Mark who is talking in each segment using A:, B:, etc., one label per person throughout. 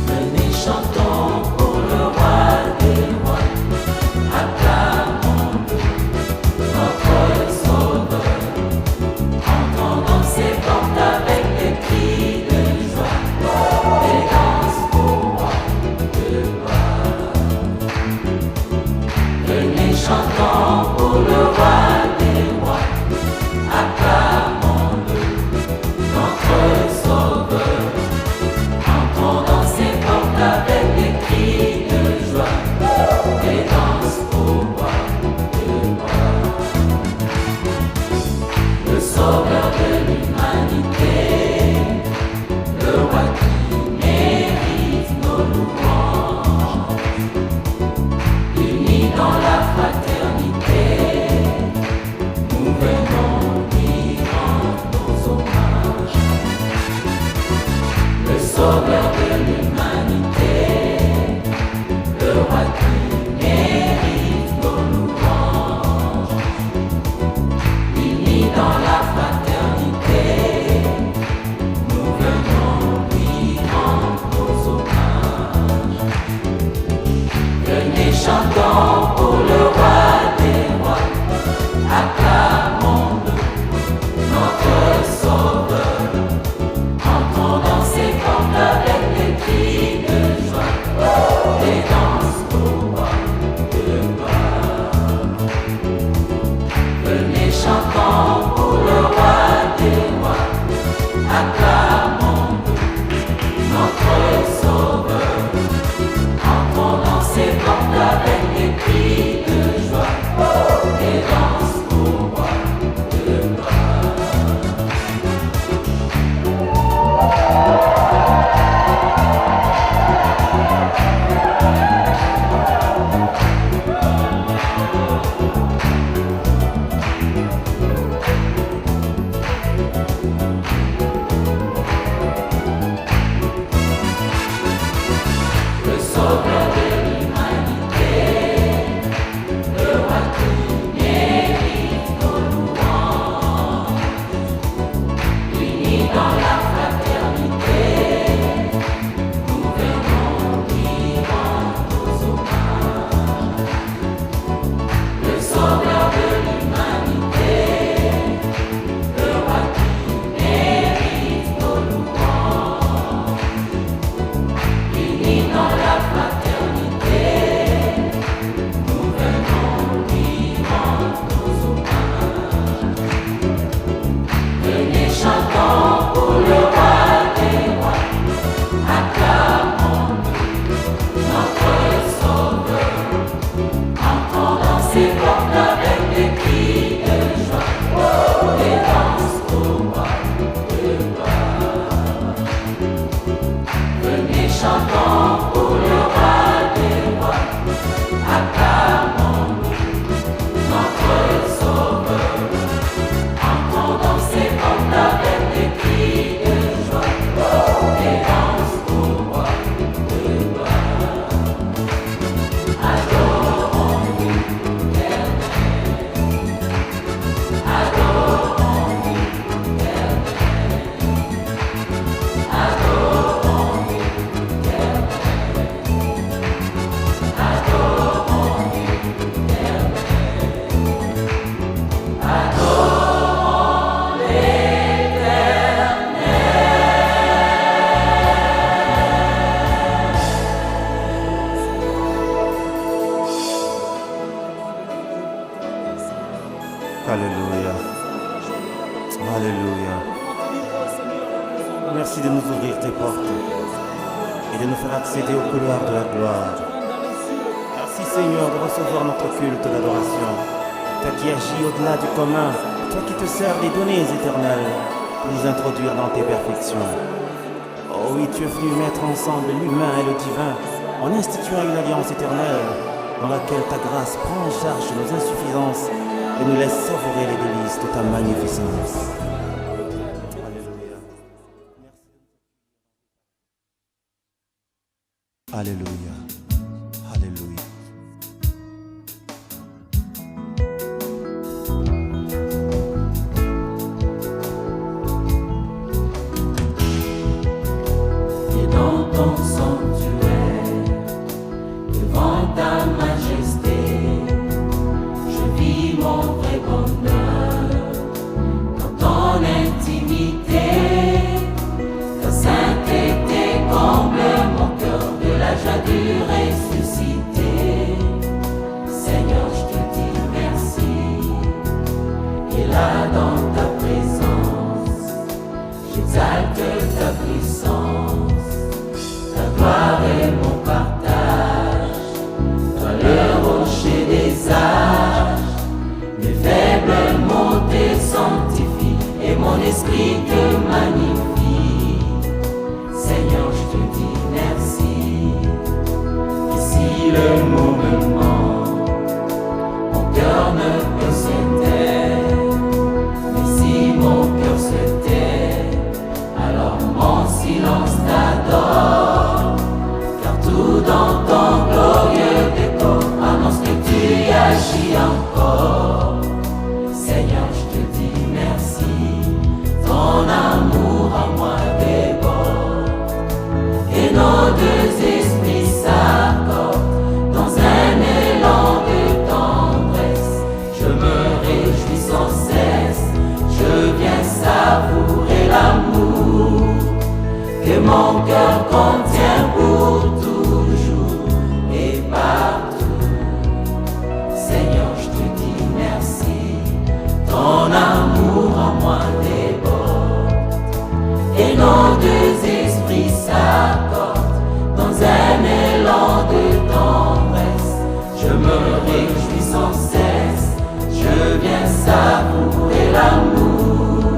A: Venez chantons pour le roi des rois, acclamons-le, notre sauveur. Entrons dans ses portes avec des cris de joie, des danses au roi de gloire. Venez chantons pour le roi des rois, acclamons-le, notre sauveur. Entrons dans ses portes avec des cris de joie, des danses au roi de gloire. Le sauveur de l'humanité, le roi qui mérite nos louanges. Unis dans la fraternité, nous venons lui rendre nos hommages. Le sauveur de l'humanité, le roi qui mérite nos louanges. Unis dans la fraternité, nous venons lui rendre nos hommages. Venez chantons pour le roi des rois, acclamons-le, notre sauveur. Entrons dans ses portes avec des cris de joie, des danses au roi de gloire. Venez chantons pour le roi des rois, acclamons-le, notre sauveur. Entrons dans ses portes avec des cris de joie, des danses au roi de gloire. Le sauveur de l'humanité, le roi qui mérite nos louanges. Unis dans la fraternité, nous venons lui rendre nos hommages. Le sauveur de l'humanité, le roi qui mérite nos louanges. Unis dans la fraternité, nous venons lui rendre nos hommages. Venez chantons pour le roi des rois, acclamons-le, notre sauveur. Entrons dans ses portes avec des cris de joie, des danses au roi de gloire. Venez chantons pour le roi des rois, acclamons-le, notre sauveur. Entrons dans ses portes avec des cris de joie, des danses au roi de gloire. Adorons-nous, Éternel. Adorons-nous, Éternel. Adorons-nous, Éternel. Adorons-nous, Éternel. Adorons l'Éternel.
B: Alléluia. Alléluia. Merci de nous ouvrir tes portes et de nous faire accéder au couloir de la gloire. Merci Seigneur de recevoir notre culte d'adoration. Toi qui agis au-delà du commun, toi qui te sers des données éternelles pour nous introduire dans tes perfections. Oh oui, tu es venu mettre ensemble l'humain et le divin en instituant une alliance éternelle dans laquelle ta grâce prend en charge nos insuffisances et nous laisse savourer les délices de ta magnificence. Alléluia. Alléluia.
A: là dans ta présence, j'exalte ta puissance, ta gloire est mon partage, toi le rocher des âges, mes faibles mots te sanctifient et mon esprit te magnifie. Seigneur, je te dis merci. Ici le moment, mon cœur ne peut se taire, mais si mon cœur se tait, alors mon silence t'adore, car tout dans ton glorieux décor annonce que tu agis encore. Seigneur, je te dis merci, ton amour en moi déborde, et nos deux esprits s'accordent dans un élan de tendresse. Je me réjouis sans cesse, je viens savourer l'amour que mon cœur contient pour toujours et partout. Seigneur, je te dis merci, ton amour en moi déborde, et nos deux esprits s'accordent dans un élan de tendresse. Je me réjouis sans cesse, je viens savourer l'amour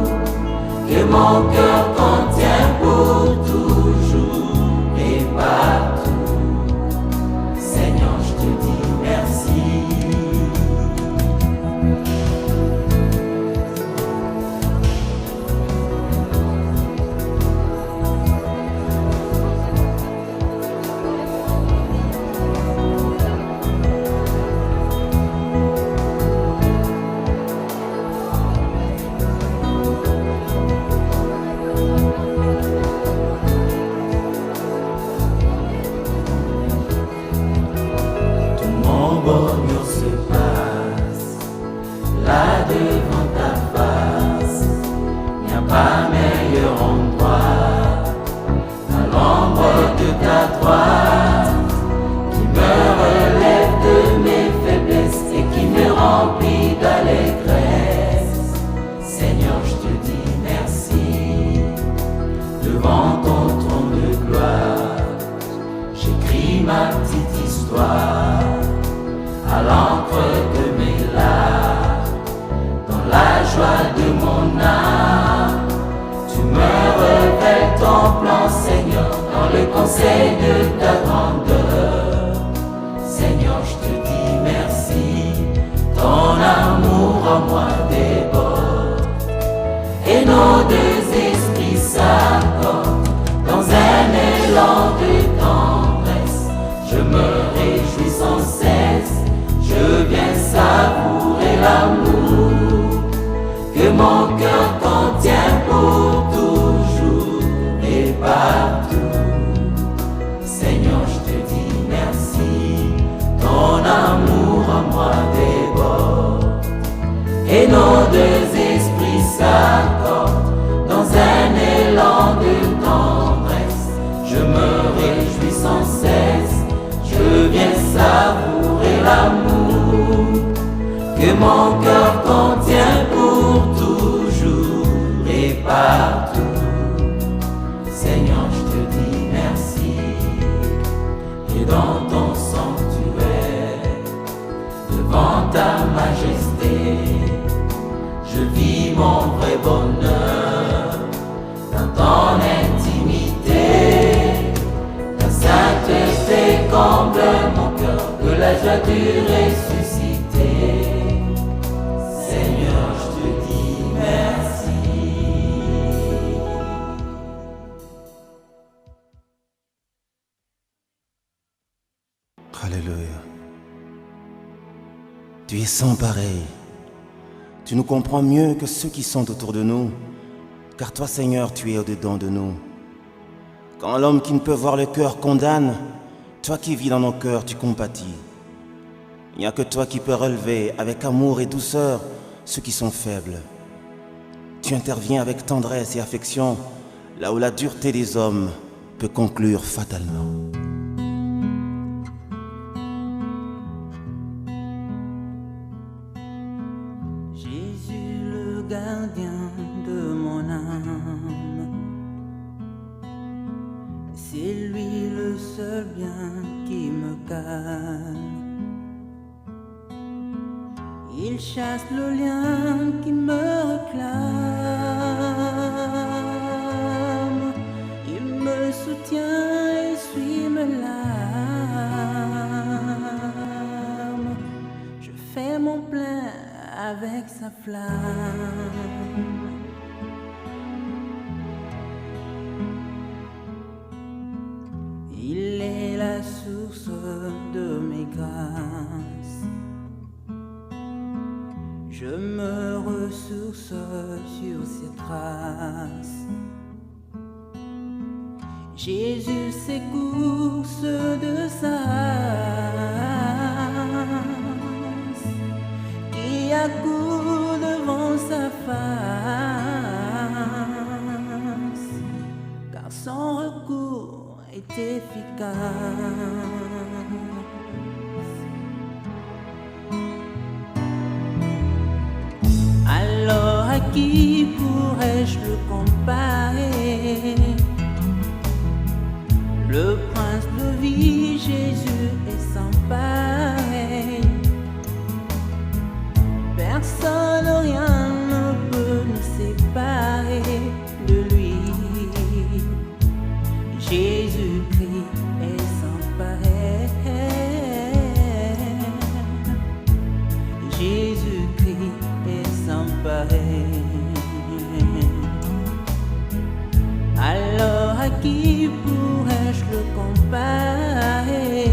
A: que mon cœur contient pour toujours et partout. Seigneur, je te dis merci. Bonheur se passe là devant ta face, il n'y a pas meilleur endroit à l'ombre de ta droite, qui me relève de mes faiblesses et qui me remplit d'allégresse. Seigneur, je te dis merci, devant ton trône de gloire, j'écris ma petite histoire à l'encre de mes larmes, dans la joie de mon âme. Tu me révèles ton plan, Seigneur, dans le conseil de ta grandeur. Seigneur, je te dis merci, ton amour en moi déborde, et nos deux esprits s'accordent dans un élan de tendresse. Je me réjouis sans cesse, je viens savourer l'amour que mon cœur contient pour toujours et partout. Seigneur, je te dis merci, ton amour en moi déborde, et nos deux esprits s'accordent dans un élan de tendresse. Je me réjouis sans cesse, je viens savourer l'amour que mon cœur contient pour toujours et partout. Seigneur, je te dis merci, et dans ton sanctuaire, devant ta majesté, je vis mon vrai bonheur dans ton intimité. Ta sainteté comble mon cœur de la joie du ressuscité. Seigneur, je te dis merci.
B: Alléluia. Tu es sans pareil. Tu nous comprends mieux que ceux qui sont autour de nous, car toi, Seigneur, tu es au-dedans de nous. Quand l'homme qui ne peut voir le cœur condamne, toi qui vis dans nos cœurs, tu compatis. Il n'y a que toi qui peux relever avec amour et douceur ceux qui sont faibles. Tu interviens avec tendresse et affection là où la dureté des hommes peut conclure fatalement.
A: Jésus le
C: gardien de mon âme. C'est lui le seul bien qui me calme. Il chasse le lien qui me réclame. Il me soutient et suit mes larmes. Je fais mon plein avec sa flamme. Il est la source de mes grâces. Je me ressource sur ses traces. Jésus s'écourse de sa race, qui accourt devant sa face, car son recours est efficace. Alors à qui pourrais-je le comparer? Le prince de vie, Jésus est sans pareil. Personne, rien ne peut nous séparer de lui. Jésus-Christ est sans pareil. Jésus-Christ est sans pareil. Alors à qui pourrais-je le comparer?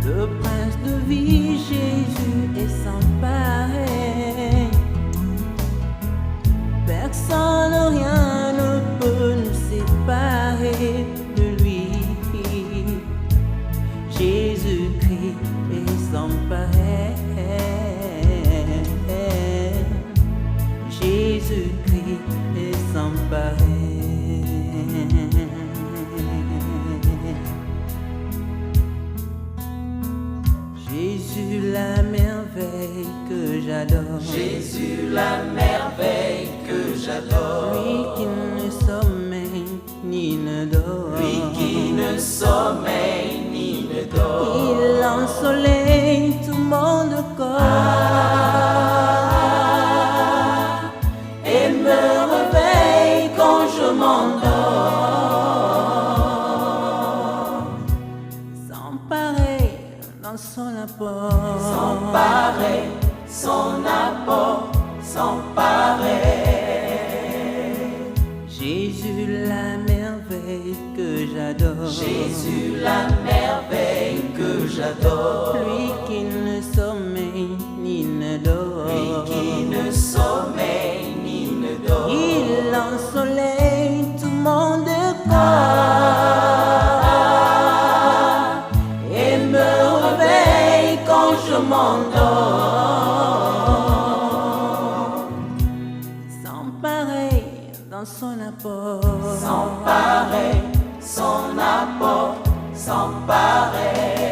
C: Le prince de vie, Jésus est sans pareil. Personne, rien ne peut nous séparer de lui. Jésus-Christ est sans pareil. Jésus-Christ est sans pareil. Jésus, la merveille que j'adore.
A: Jésus, la merveille que j'adore.
C: Lui qui ne sommeille ni ne dort.
A: Lui qui ne sommeille ni ne dort.
C: Il ensoleille tout mon corps
A: et me réveille quand je m'endors.
C: Sans pareil dans son apport.
A: Sans pareil, son apport, sans pareil.
C: Jésus, la merveille que j'adore.
A: Jésus, la merveille que j'adore.
C: Lui qui ne sommeille ni ne dort.
A: Lui qui ne sommeille ni ne dort.
C: Il ensoleille tout mon corps
A: et me réveille quand je m'endors.
C: sans pareil dans son apport.
A: Sans pareil, son apport, sans pareil.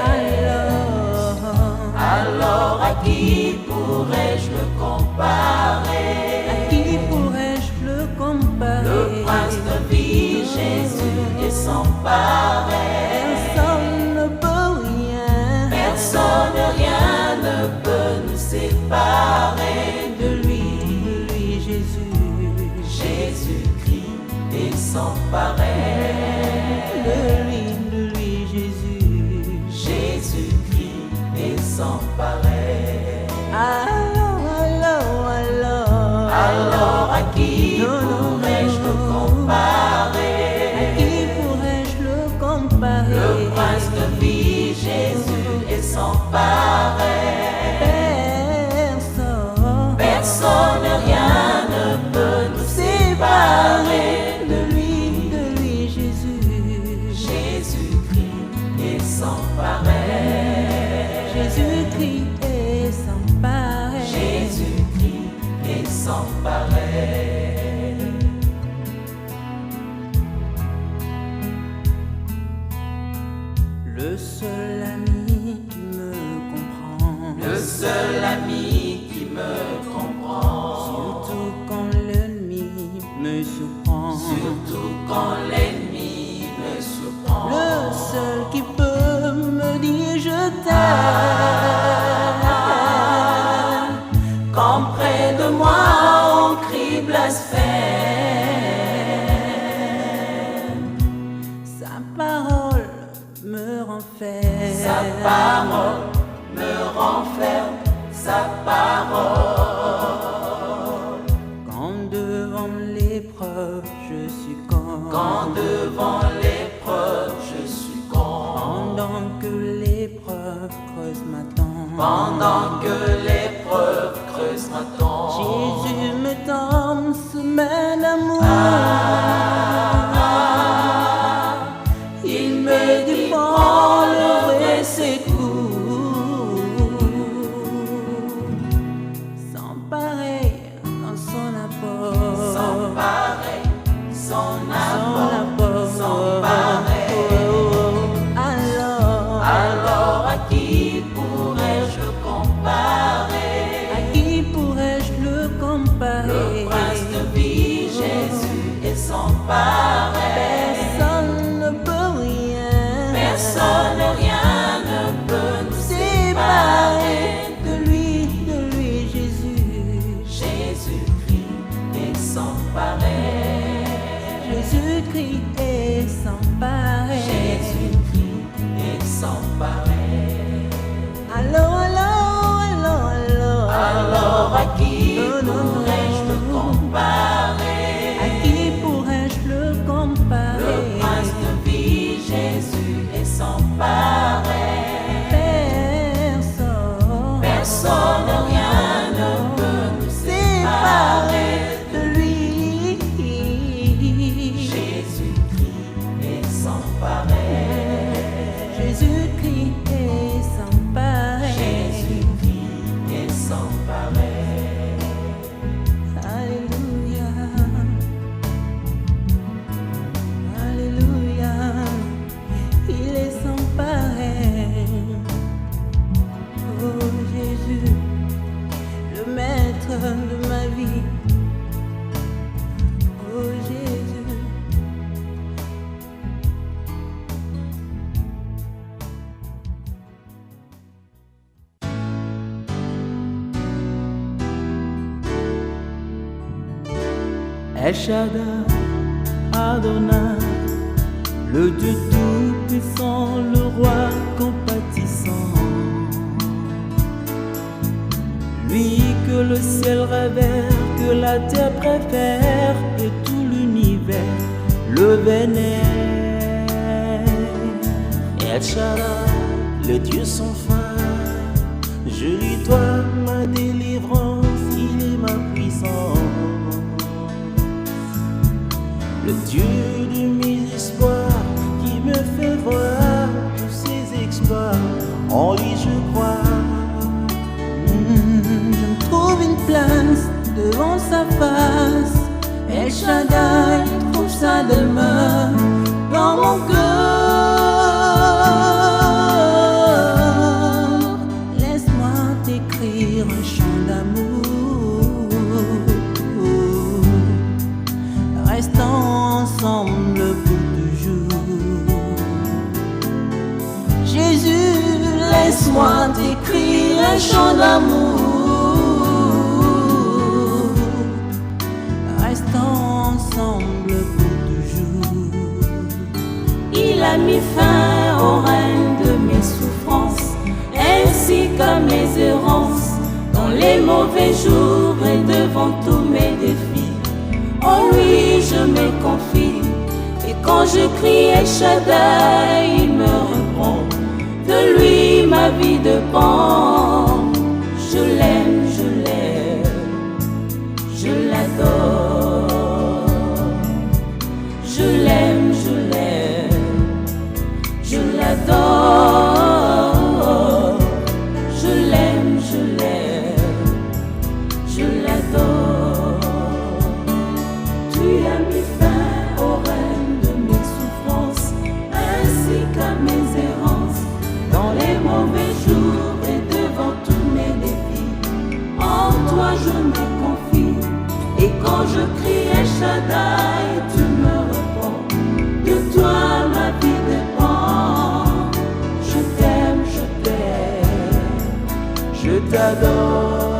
A: Alors à qui pourrais-je le comparer?
C: À qui pourrais-je le comparer?
A: Le prince de vie, Jésus est sans pareil.
C: Personne ne peut rien.
A: Personne, rien ne peut nous séparer de lui.
C: Jésus.
A: Jésus-Christ est sans pareil.
C: De lui, Jésus.
A: Jésus-Christ est sans pareil. Alors à qui pourrais-je le comparer?
C: À qui pourrais-je le comparer?
A: Le prince de vie, Jésus est sans pareil. Personne, rien ne peut nous séparer de lui.
C: Jésus.
A: Jésus-Christ est sans pareil.
C: Jésus-Christ est sans pareil.
A: Jésus-Christ est sans pareil. quand près de moi on crie blasphème.
C: Sa parole me renferme.
A: Sa parole me renferme. Sa parole.
C: Quand devant l'épreuve je succombe.
A: Quand devant l'épreuve je succombe.
C: Pendant que l'épreuve creuse ma tombe.
A: Pendant que l'épreuve creuse ma tombe.
C: Jésus me tend ses mains d'amour.
A: Il me dit prends le vrai secours.
C: Sans pareil dans son apport.
A: Sans pareil, son apport, sans pareil. Alors à qui pourrais-je le comparer?
C: À qui pourrais-je le comparer?
A: Le prince de vie, Jésus est sans pareil.
C: Personne ne peut rien.
A: Personne, rien ne peut nous séparer
C: de lui, Jésus.
A: Jésus-Christ est sans pareil.
C: Jésus-Christ est sans pareil.
A: Jésus-Christ est sans pareil. Alors à qui pourrais-je le comparer?
C: À qui pourrais-je le comparer?
A: Le prince de vie, Jésus est sans pareil. Personne, rien ne peut nous séparer
C: de lui.
A: Jésus-Christ est sans pareil.
C: Jésus-Christ est sans pareil.
A: Jésus-Christ est sans pareil.
C: Alléluia. Alléluia. Il est sans pareil. Oh Jésus, le maître de ma vie. Oh Jésus.
D: El Shaddai, Adonai, le Dieu tout-puissant, le roi compatissant. Lui que le ciel révère, que la terre préfère, et tout l'univers le vénère. El Shaddai, le Dieu sans fin, je lui dois ma délivrance, il est ma puissance. Le Dieu de mes espoirs qui me fait voir tous ses exploits, en lui je crois.
C: Je me trouve une place devant sa face. El Shaddai trouve sa demeure dans mon cœur. Laisse-moi t'écrire un chant d'amour. Restons ensemble pour toujours. Jésus, laisse-moi t'écrire un chant d'amour. Restons ensemble pour toujours.
A: Il a mis fin au règne de mes souffrances, ainsi qu'à mes errances, dans les mauvais jours et devant tous mes défis. En lui je me confie, et quand je crie El Shaddai, il me répond. De lui ma vie dépend. Je l'aime, je l'adore. Je l'aime, je l'adore. Je l'aime, je l'adore. Tu as mis fin au règne de mes souffrances, ainsi qu'à mes errances, dans les mauvais jours et devant tous mes défis. En toi je me confie, et quand je crie El Shaddai, tu me réponds. De toi ma vie dépend. Je t'aime, je t'adore.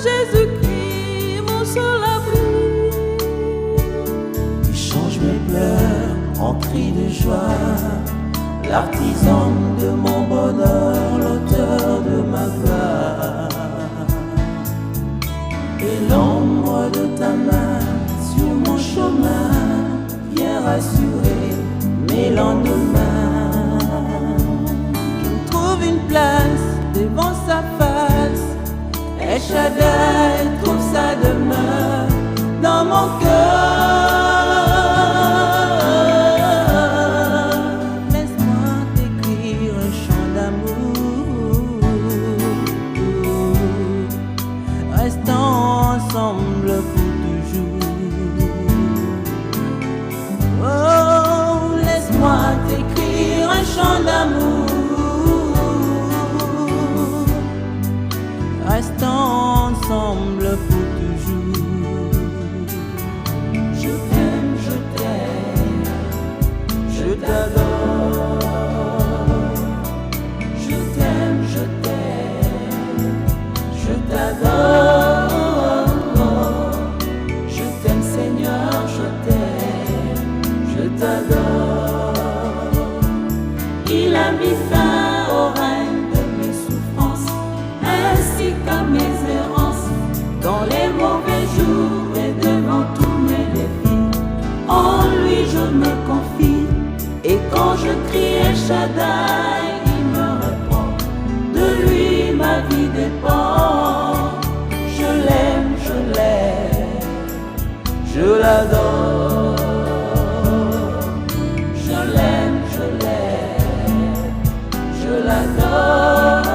C: Jésus-Christ, mon seul abri.
D: Tu changes mes pleurs en cris de joie, l'artisan de mon bonheur, l'auteur de ma gloire. Et l'ombre de ta main sur mon chemin vient rassurer mes lendemains.
C: Je me trouve une place devant sa face, El Shaddai trouve sa demeure dans mon cœur. Laisse-moi t'écrire un chant d'amour, restons ensemble pour toujours. Oh, laisse-moi t'écrire un chant d'amour, restons ensemble pour toujours.
D: Je t'aime, je t'adore. Je t'aime, je t'adore. Je t'aime Seigneur, je t'adore.
A: Il a mis fin au règne de mes souffrances, ainsi qu'à mes errances, dans les mauvais jours et devant tous mes défis. En lui je me confie, et quand je crie El Shaddai, il me répond. De lui ma vie dépend. Je l'aime,
D: Je l'adore.
A: je l'aime, je l'adore.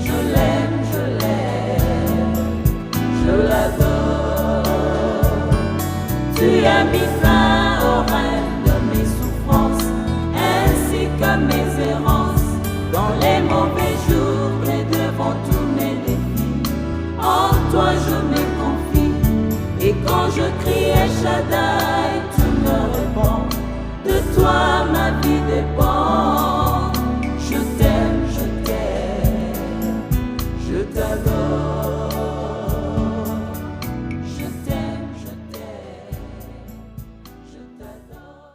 A: Je l'aime, je l'adore. Tu as mis fin au règne de mes souffrances, ainsi qu'à mes errances, dans les mauvais jours et devant tous mes défis. En toi je me confie, et quand je crie El Shaddai, tu me réponds. De toi ma vie dépend. Je t'aime, je t'adore. Je t'aime, je t'adore.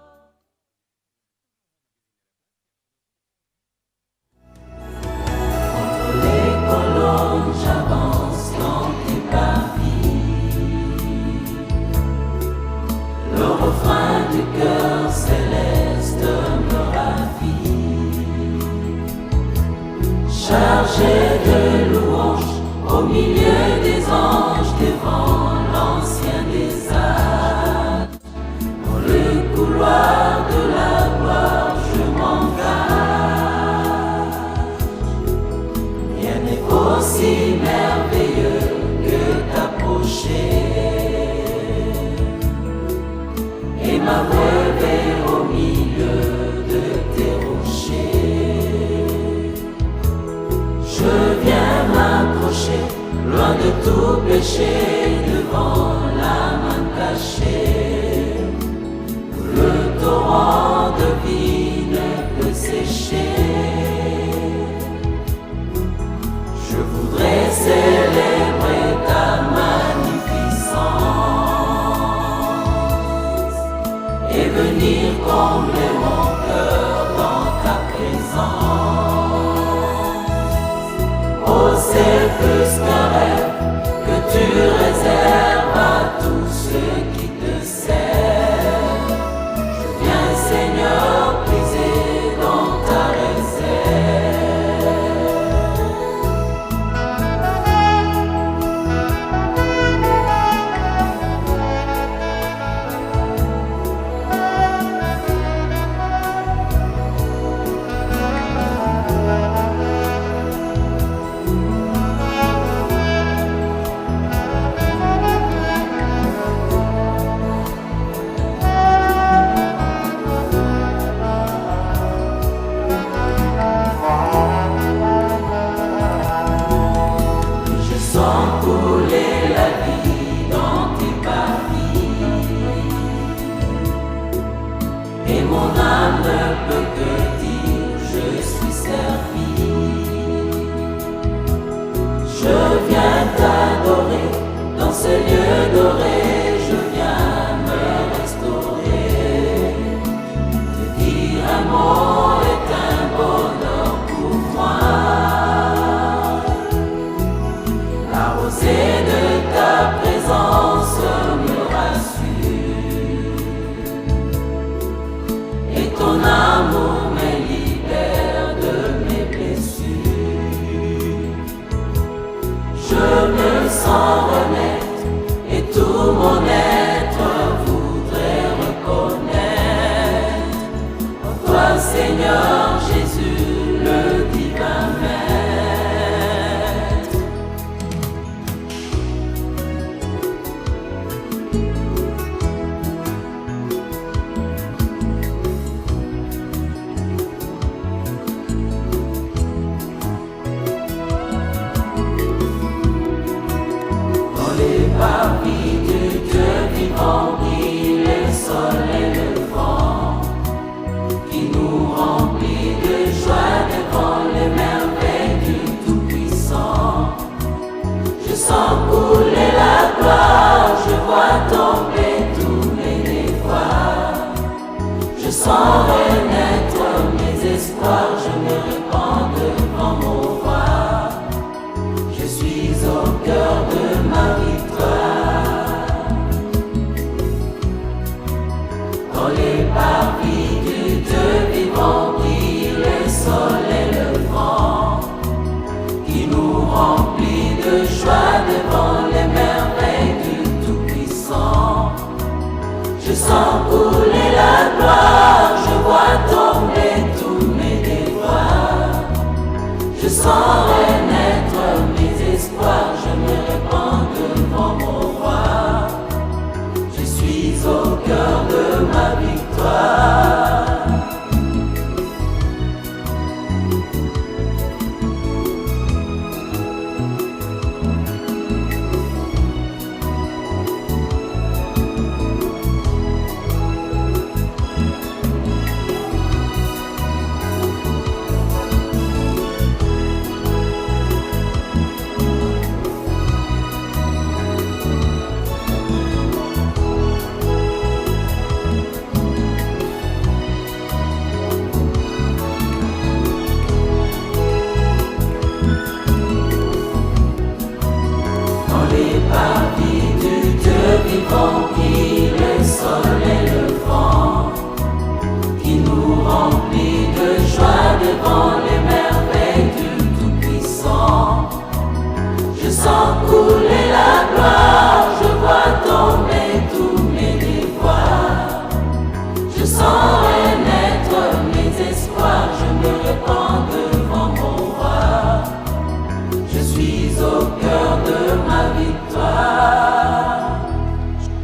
A: Entre les colonnes j'avance dans tes parvis. Le refrain du cœur céleste me ravit. Chargé de louanges au milieu des anges, devant l'ancien des âges. Dans le couloir de la gloire je m'engage. Rien n'est aussi merveilleux que t'approcher et m'abreuver au milieu de tes rochers. Je viens m'approcher, loin de tout péché, devant la main cachée. Le torrent de vie ne peut sécher. Je voudrais célébrer ta magnificence et venir combler mon cœur dans ta présence. Oh, c'est plus qu'un rêve que tu réserves à tous ceux qui te servent. Je viens, Seigneur, puiser dans ta réserve. ce lieu doré, je viens me restaurer. Te dire un mot est un bonheur pour moi. La rosée de ta présence me rassure, et ton amour me libère de mes blessures. Je me sens renaître et tout mon être voudrait reconnaître en toi, Seigneur Jésus, le divin Maître. Dans les parvis du Dieu vivant brille le soleil et le vent, qui nous remplit de joie devant les merveilles du Tout-Puissant. Je sens couler la gloire, je vois tomber tous mes déboires. Je sens renaître mes espoirs, je me répands devant mon roi. Je suis au cœur de ma victoire. Dans les parvis du Dieu vivant brille le soleil et le vent, qui nous remplit de joie devant les merveilles du Tout-Puissant. Je sens couler la gloire, je vois tomber tous mes déboires. Je sens renaître mes espoirs, je me répands devant mon roi. Je suis au cœur de ma victoire. Dans les parvis du Dieu vivant brille le soleil et le vent, qui nous remplit de joie devant les merveilles du Tout-Puissant. Je sens couler la gloire, je vois tomber tous mes déboires. Je sens renaître mes espoirs, je me répands devant mon roi. Je suis au cœur de ma victoire.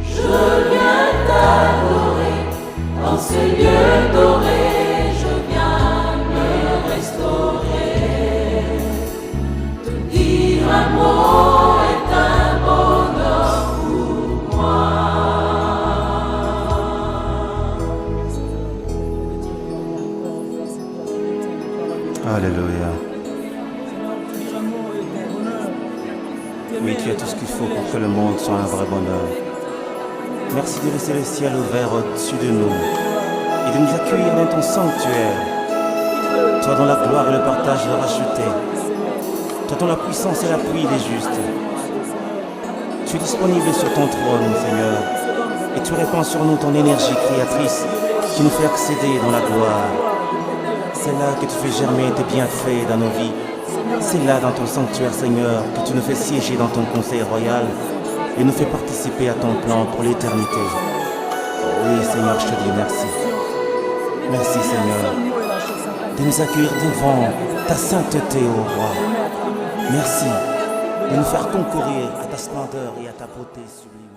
A: Je viens t'adorer dans ce lieu doré, je viens me restaurer. Te dire un mot est un bonheur pour moi.
B: Alléluia. Oui, tu as tout ce qu'il faut pour que le monde soit un vrai bonheur. Merci de laisser le ciel ouvert au-dessus de nous et de nous accueillir dans ton sanctuaire. Toi dont la gloire et le partage le racheté. Toi dont la puissance et l'appui des justes. Tu es disponible sur ton trône, Seigneur, et tu répands sur nous ton énergie créatrice qui nous fait accéder dans la gloire. C'est là que tu fais germer tes bienfaits dans nos vies. C'est là, dans ton sanctuaire, Seigneur, que tu nous fais siéger dans ton conseil royal et nous fais participer à ton plan pour l'éternité. Oh oui, Seigneur, je te dis merci. Merci, Seigneur, de nous accueillir devant ta sainteté, ô roi. Merci de nous faire concourir à ta splendeur et à ta beauté sublime.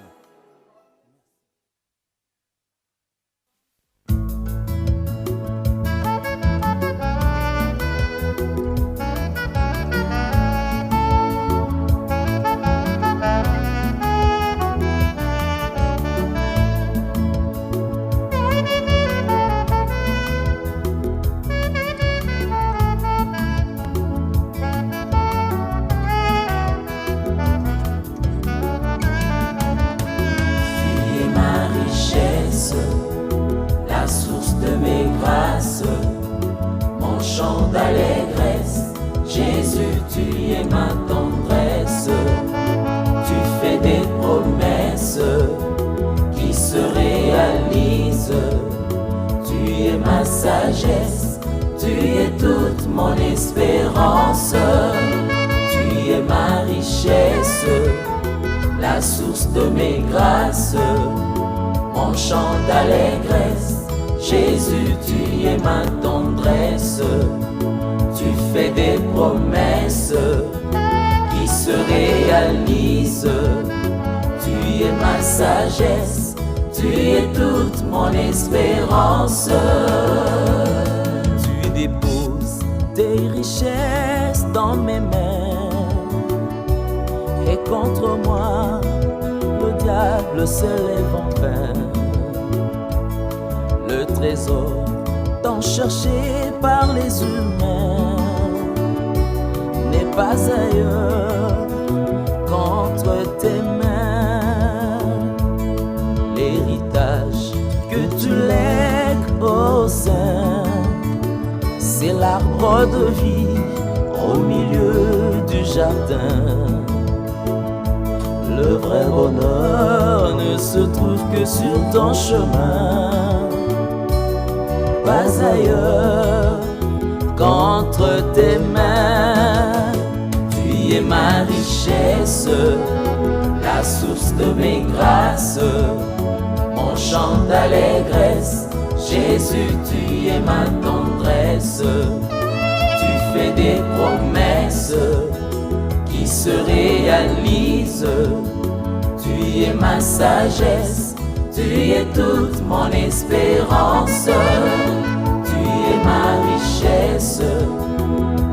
A: espérance. Tu es ma richesse, la source de mes grâces, mon chant d'allégresse. Jésus, tu es ma tendresse. Tu fais des promesses qui se réalisent. Tu es ma sagesse, tu es toute mon espérance.
D: Tu déposes tes richesses dans mes mains, et contre moi le diable se lève en vain. Le trésor tant cherché par les humains n'est pas ailleurs qu'entre tes mains. L'héritage que tu lègues aux saints, c'est l'arbre de vie au milieu du jardin. Le vrai bonheur ne se trouve que sur ton chemin, pas ailleurs qu'entre tes mains. Tu es ma richesse, la source de mes grâces, mon chant d'allégresse. Jésus, tu es ma tendresse. Tu fais des promesses qui se réalisent. Tu es ma sagesse, tu es toute mon espérance. Tu es ma richesse,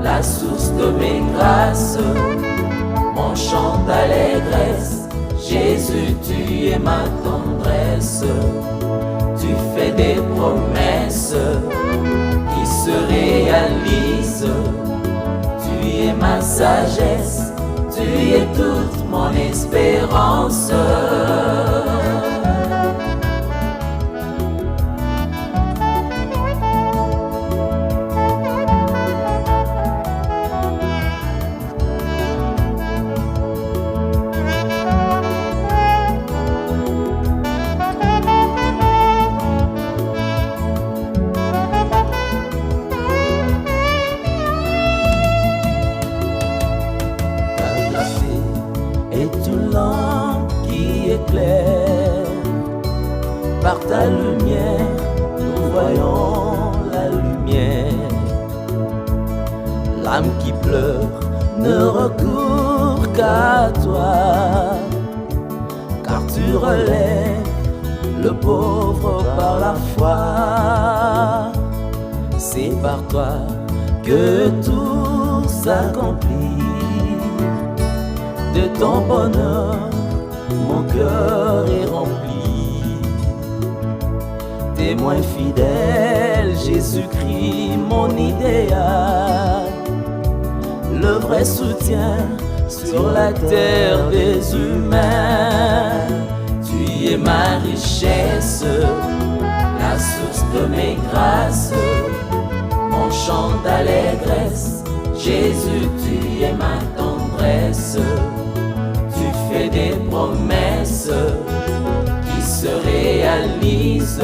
D: la source de mes grâces, mon chant d'allégresse. Jésus, tu es ma tendresse. Tu fais des promesses qui se réalisent. Tu es ma sagesse, tu es toute mon espérance. Est une lampe qui éclaire. Par ta lumière, nous voyons la lumière. L'âme qui pleure ne recourt qu'à toi, car tu relèves le pauvre par la foi. C'est par toi que tout s'accomplit. De ton bonheur, mon cœur est rempli. Témoin fidèle, Jésus-Christ, mon idéal, le vrai soutien sur la terre des humains. Tu es ma richesse, la source de mes grâces, mon chant d'allégresse. Jésus, tu es ma tendresse. Tu fais des promesses qui se réalisent.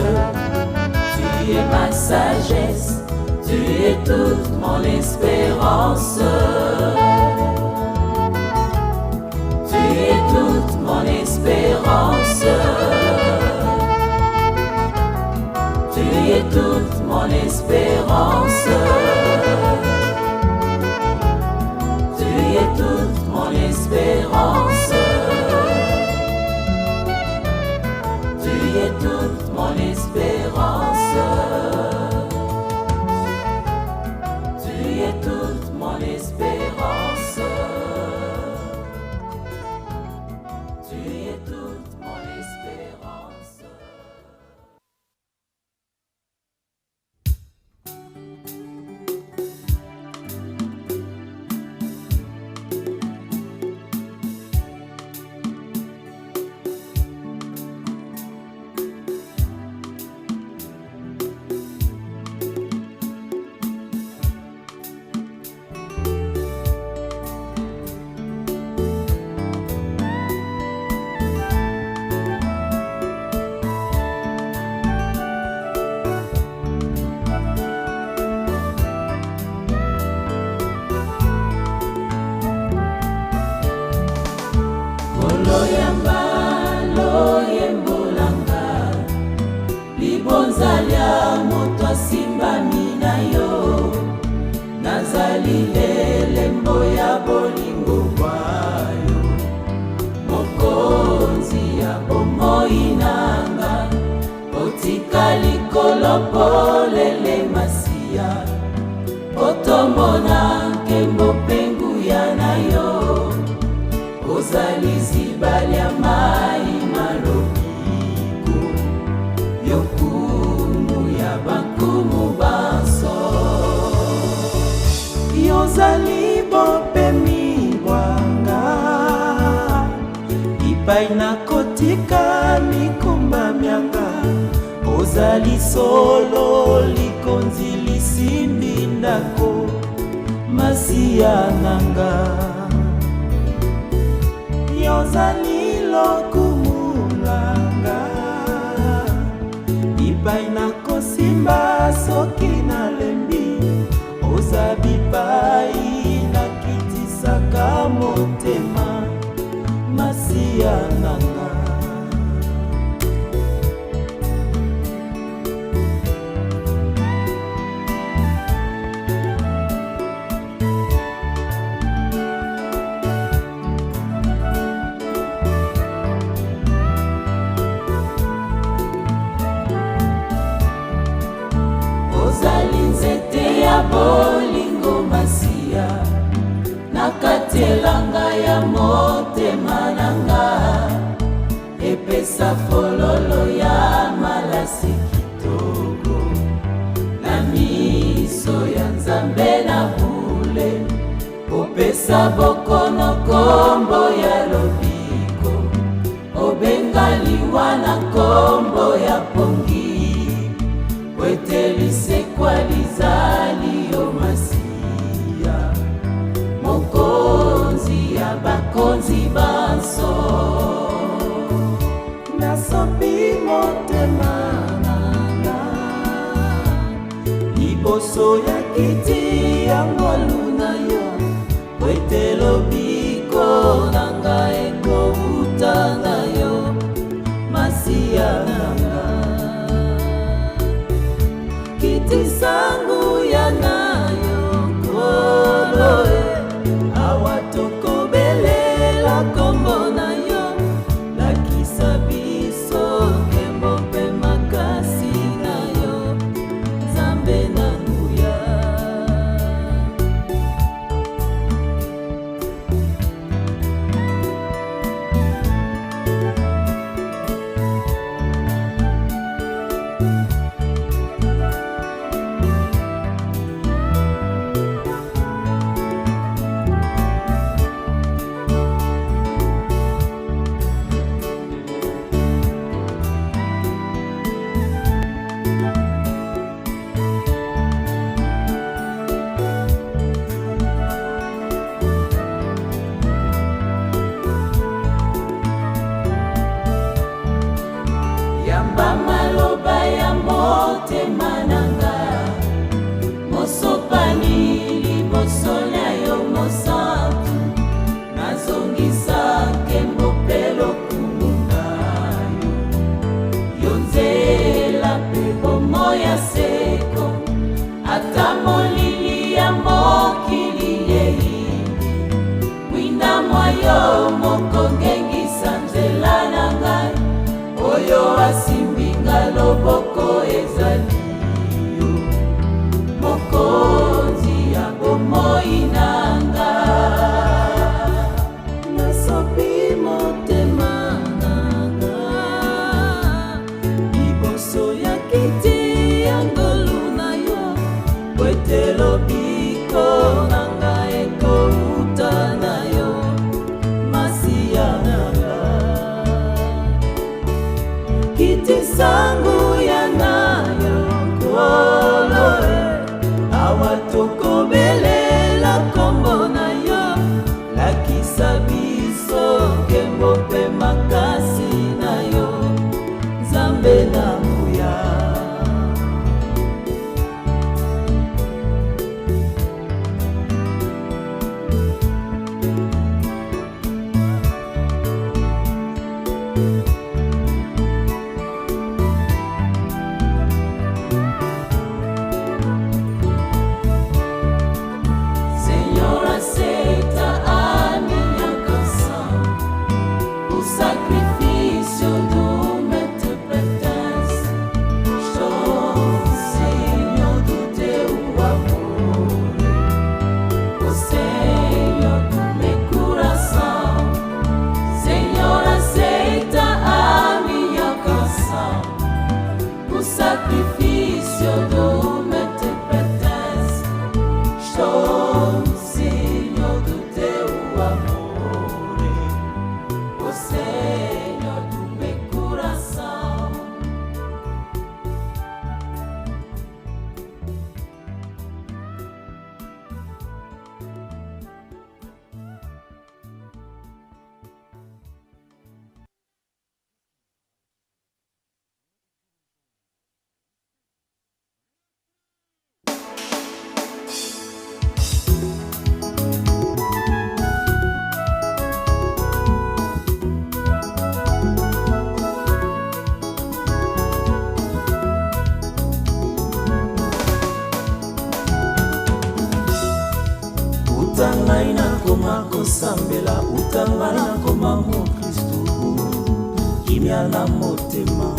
D: Tu es ma sagesse, tu es toute mon espérance. Tu es toute mon espérance. Tu es toute mon espérance. Tu es toute mon espérance. Tu es toute mon espérance. Tu es toute mon espérance.
C: Oloyamba loyembolanga libonzalia moto asimbami na yo nazali elembo ya bolingo bwayo mokonzi ya bomoi nanga otika likolo polele masiya otomona nkembo penguya na yo ozali zibali ya mai malobiko yokumu ya bankumu banso yozali bopemi bwanga ipai na kotika mikumba myanga ozali solo likonzi lisimbi ndako masiya nanga yozali lokumulanga ipai na kosimba soki nalembi ozabi pai nakitisaka motema masiya nanga ozali nzete ya bolingo masiya nakatelanga ya motema nanga epesa fololo ya malasi kitoko na miso ya nzambe na bule opesa bokono kombo ya lobiko obengaliwa na kombo ya pongi wetelisekwa lizali yo masiya mokonzi ya bakonzi banso nasopi motema nanga liboso ya kiti ya ngolu na yo wetelo
D: nakosambela utanga nakoma mokristu kimia na motema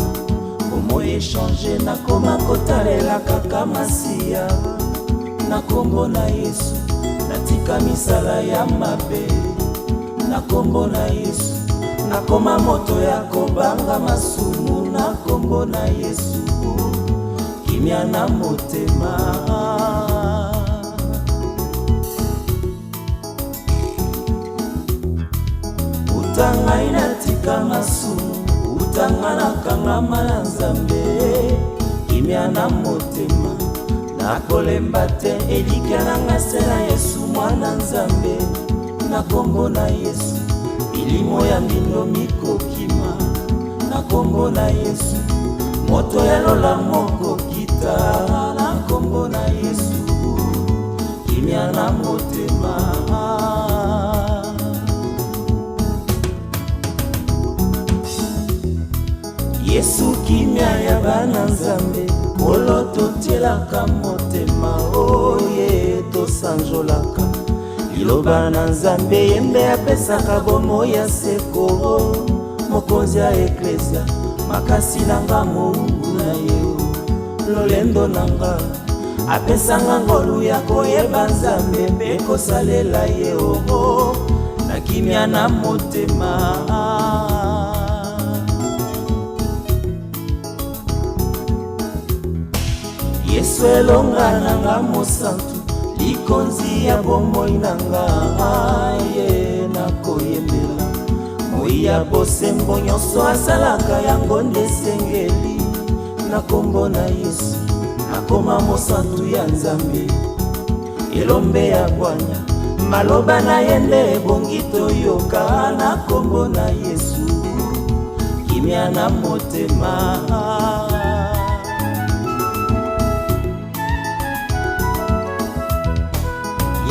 D: omo echange nakoma kotalela kaka masiya na kombo na Yesu natika misala ya mabe na kombo na Yesu nakoma moto ya kobanga masumu na kombo na Yesu kimia na motema utanga inatika masumu utanga nakangama na Nzambe kimia na motema nakolemba te elikya nanga se na Yesu mwana Nzambe na kombo na Yesu milimo ya mbindo mikokima na kombo na Yesu moto ya lola moko kita na kombo na Yesu kimia na motema Yesu kimia ya bana Nzambe kolo totelaka motema oye tosanjolaka liloba na Nzambe yembe apesaka bomo ya seko mokonzi ya eklesia makasi nanga moungu na ye lolendo nanga apesanga ngolu ya koyeba Nzambe mpe kosalela ye omo na kimia na motema Yesu elonga nanga mosantu likonzi ya bomoi nanga ye nakoyembela moi ya bosembo nyonso asalaka yango nde sengeli na kombo na Yesu nakoma mosantu ya Nzambe elombe ya bwanya maloba na ye nde ebongi toyoka na kombo na Yesu kimia na motema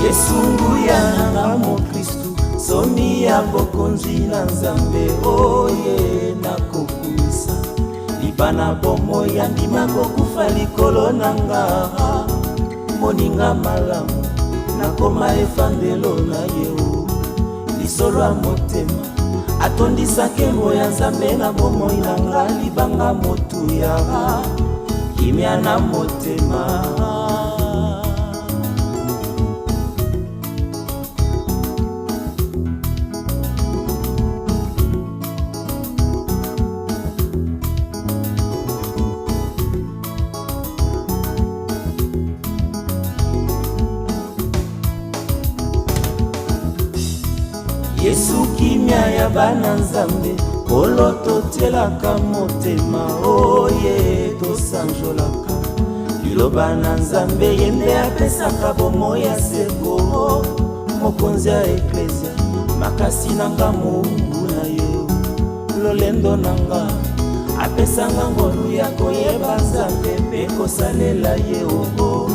D: Yesu nguya nanga mokristu somi ya bokonzi na Nzambe oye nakokumisa libana bomo ya ndima kokufa likolo nanga moninga malamu nakoma efandelo na yeo lisolo ya motema atondisa nkembo ya Nzambe na bomoi nanga libanga motuya kimia na motema Yesu kimia ya bana Nzambe kolo totelaka motema oye tosanjolaka liloba na Nzambe yembe apesaka bomo ya seko mokonzi ya eklesia makasi nanga moungu na ye lolendo nanga apesanga ngolu ya koyeba Nzambe mpe kosalela ye obo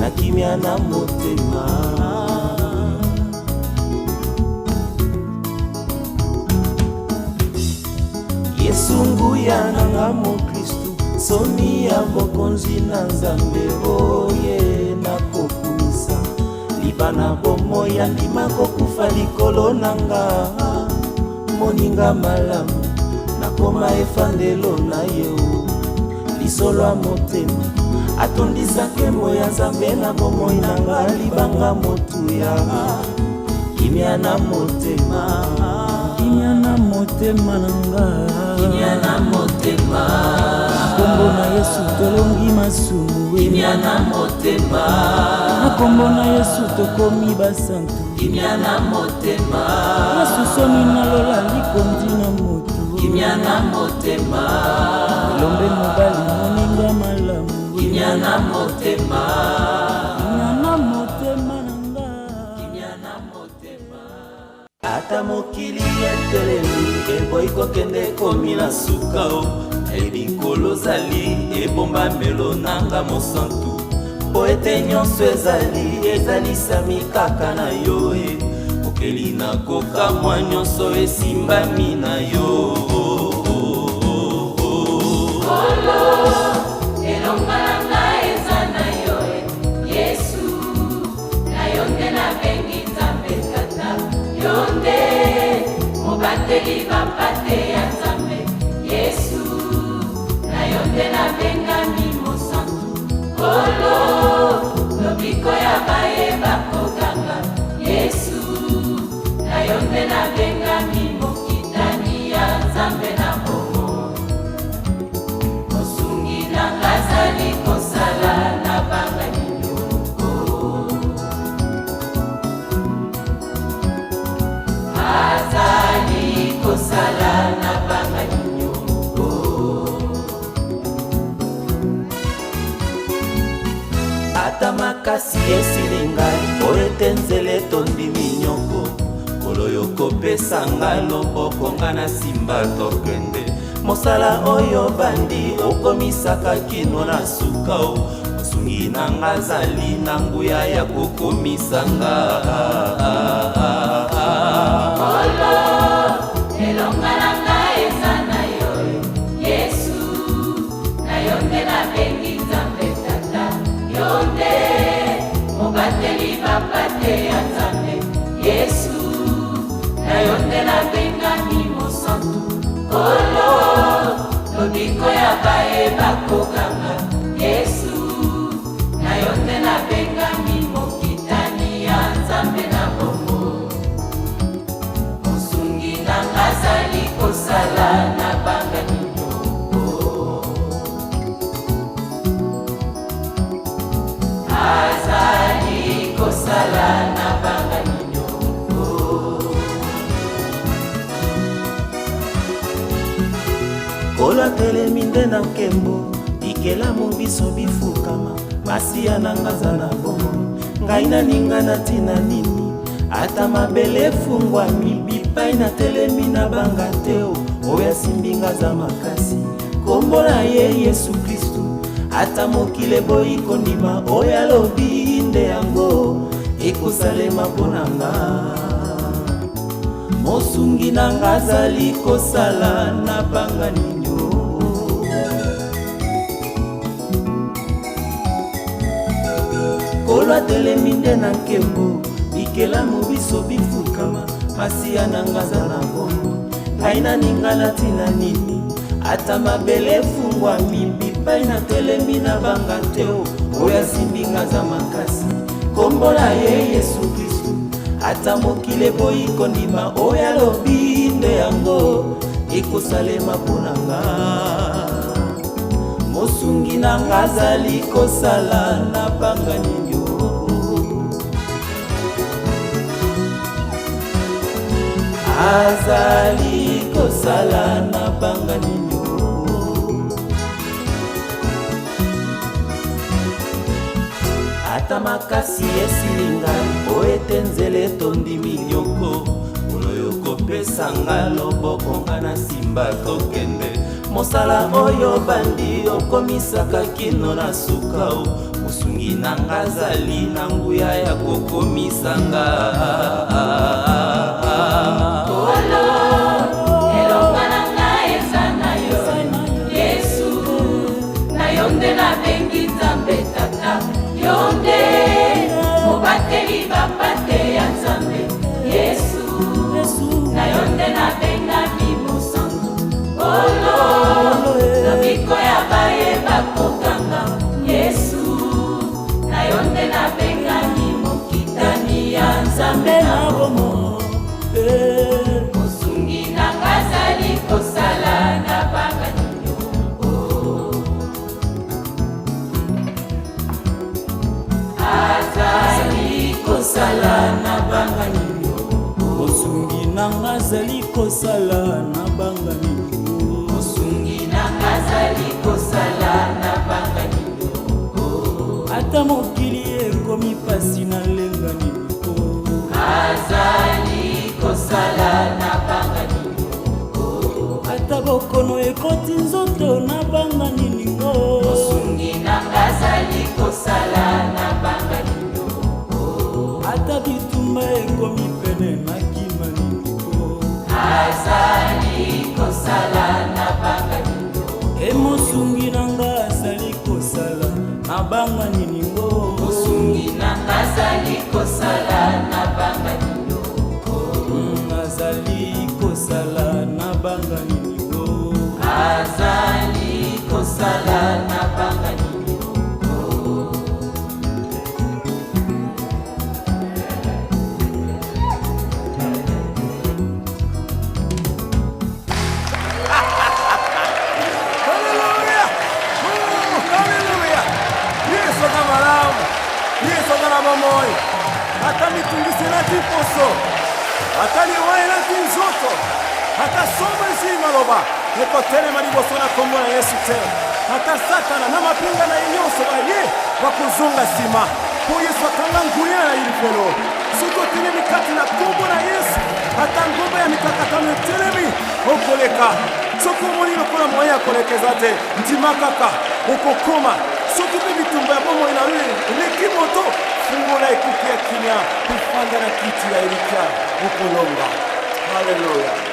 D: na kimia na motema Yesu nguya nanga mokristu somi ya bokonzi na Nzambe oye nakokumisa libana bomo ya ndima kokufa likolo nanga moninga malamu nakoma efandelo na yeo lisolo ya motema atondisa nkembo ya Nzambe na bomoi nanga libanga motuya kimia na motema kimia na motema nanga kimia na motema kombo na Yesu tolongi masumu kimia na motema na kombo na Yesu tokomi basantu kimia na motema Yesu somi nalola likondi na motu kimia na motema lombe mobali moninga malamu kimia na motema kimia na motema nanga kimia na motema ata mokili etelemi eboyi kokende komi na suka o elikolo zali ebombamelo nanga mosantu po ete nyonso ezalisami kaka na yo mokeli nakoka mwa nyonso esimbami na yo
A: elonga nanga eza na yo Yesu na yo nde nabengi Nzambe tata mobateli bapate ya Nzambe Yesu na yo nde nabengami mosantu kolo lobiko ya bayeba koganga Yesu na yo nde nabengami mokitani ya Nzambe na bomo mosungi nanga azali kosala na banga nyoko azali kosala na banga nyoko
D: ata makasi esili ngai po ete nzela etondi minyoko kolo yokopesanga loboko nga na simba tokende mosala oyo bandi okomisaka kino na suka o mosungi nanga azali na nguya ya kokomisanga
A: kolo elonga nanga eza na yo Yesu na yo nde nabengi Nzambe tata yo nde mobateli bapate ya Nzambe Yesu na yo nde nabengami mosantu kolo lobiko ya bayeba koganga Yesu na yo nde nabengami mokitani ya Nzambe na bomo mosungi nanga azali kosala na banga nyoko azali kosala na banga nyoko
D: kolo atelemi nde na nkembo bikelamu biso bifukama masiya nanga aza na bomo ngai naninga na ntina nini ata mabele efungwami bipai natelemi na banga te oyo asimbinga aza makasi kombo na ye Yesu Kristu ata mokili eboyi kondima oyo alobi nde yango ekosalema mpo na nga mosungi nanga azali kosala na banga ninyo kolo atelemi nde na nkembo bikelamu biso bifukama masiya nanga aza na bomo ngai naninga na ntina nini ata mabele efungwami bipai natelemi na banga te oyo asimbinga aza makasi kombo na ye Yesu Kristu ata mokili eboyi kondima oyo alobi nde yango ekosalema mpo na nga mosungi nanga azali kosala na banga ninyo azali kosala na banga ninyo ata makasi esili ngai po ete nzela etondi minyoko kolo yokopesanga loboko nga na simba tokende mosala oyo bandi okomisaka kino na suka o mosungi nanga azali na nguya ya kokomisanga
A: kolo elonga nanga eza na yo Yesu na yo nde nabengi Nzambe tata yo nde mobateli bapate ya Nzambe Yesu na yo nde nabengami mosantu kolo lobiko ya bayeba koganga Yesu na yo nde nabengami mokitani ya Nzambe na bomo mosungi nanga azali kosala na banga nyoko azali kosala na banga nyoko
D: mosungi nanga azali kosala na banga ninyo
A: mosungi nanga azali kosala na banga nyoko
D: ata mokili ekomi pasi na lenga ninyo
A: azali kosala na banga nyoko
D: ata bokono ekoti nzoto na banga ninyo
A: mosungi nanga azali kosala na banga nyoko
D: ata bitumba ekomi pene na kima ninyo
A: azali kosala na banga nyoko
D: emosungi nanga azali kosala na banga ninyo
A: mosungi nanga azali kosala na banga nyoko
D: azali kosala banga nini o
C: azali kosala na banga nini
E: Moyo hata mitungisi na tiposo hata liwae na tinzoto hata soma nzima loba nekotele maliboso na kombo na Yesu te hata satana na mapinga na inyoso baye bakuzunga sima po Yesu atanga nguya na ilifelo suko tine mikati na kombo na Yesu hata ngomba ya mikakatano telemi okoleka soko moni lokola moya kolekeza te ntimakaka okokoma soki mpe bitumba ya bomoi na yo eleki moto fungola ekuki ya kimia kufanda na kiti ya elika okolonga. Haleluya.